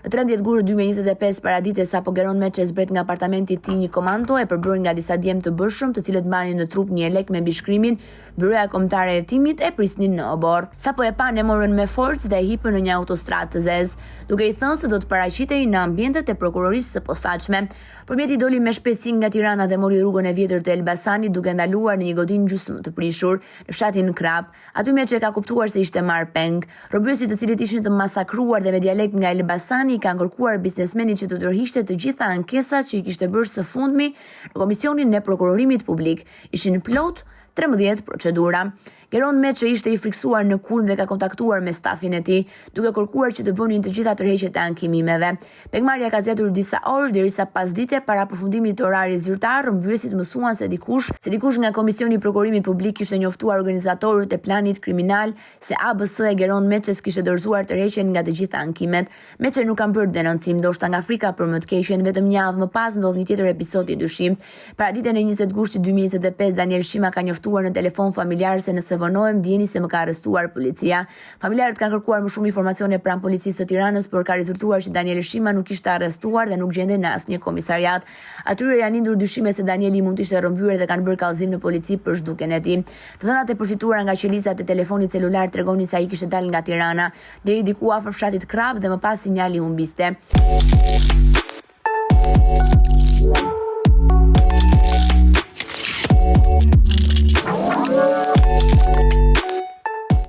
Në 13 gusht 2025 paradite sapo Geron Meçe zbret nga apartamenti i tij një komando e përbërë nga disa djem të bërshëm, të cilët marrin në trup një lek me mbishkrimin Byroja Kombëtare e Hetimit e prisnin në obor. Sapo e panë e morën me forcë dhe e hipën në një autostradë të zezë, duke i thënë se do të paraqitej në ambientet e prokurorisë së posaçme. Përmjeti doli me shpejtësi nga Tirana dhe mori rrugën e vjetër të Elbasanit duke ndaluar në një godinë gjysmë të prishur në fshatin Krap. Aty Meçe ka kuptuar se ishte marrë peng. Robësit të cilët ishin të masakruar dhe me dialekt nga Elbasani kanë kërkuar biznesmenit që të tërhiqte të gjitha ankesat që i kishte bërë së fundmi në Komisionin e Prokurorimit Publik. Ishin plot 13 procedura. Geron Meçe ishte i friksuar në kulm dhe ka kontaktuar me stafin e tij, duke kërkuar që të bënin të gjitha tërheqjet e ankimimeve. Pengmarrja ka zgjatur disa orë derisa pasdite para përfundimit të orarit zyrtar, mbyesit mësuan se dikush nga Komisioni i Prokurimit Publik kishte njoftuar organizatorët e planit kriminal se ABC e Geron Meçes kishte dorëzuar tërheqjen nga të gjitha ankimet. Meçe nuk ka bërë denoncim, ndoshta nga frika për më të keqen. Vetëm një javë më pas ndodh një tjetër episod i dyshim. Paraditën e 20 gushtit 2025 Daniel Shima ka njoftuar në telefon familjar se nëse vonohem dijeni se më ka arrestuar policia. Familjarët kanë kërkuar më shumë informacione pranë policisë së Tiranës, por ka rezultuar që Daniel Shima nuk ishte arrestuar dhe nuk gjendej në asnjë komisariat. Atyre janë lindur dyshime se Danieli mund të ishte rrëmbyer dhe kanë bërë kallëzim në polici për zhdukjen e tij. Të dhënat e përfituara nga qelizat e telefonit celular tregonin se ai kishte dalë nga Tirana deri diku afër fshatit Krap dhe më pas sinjali humbiste.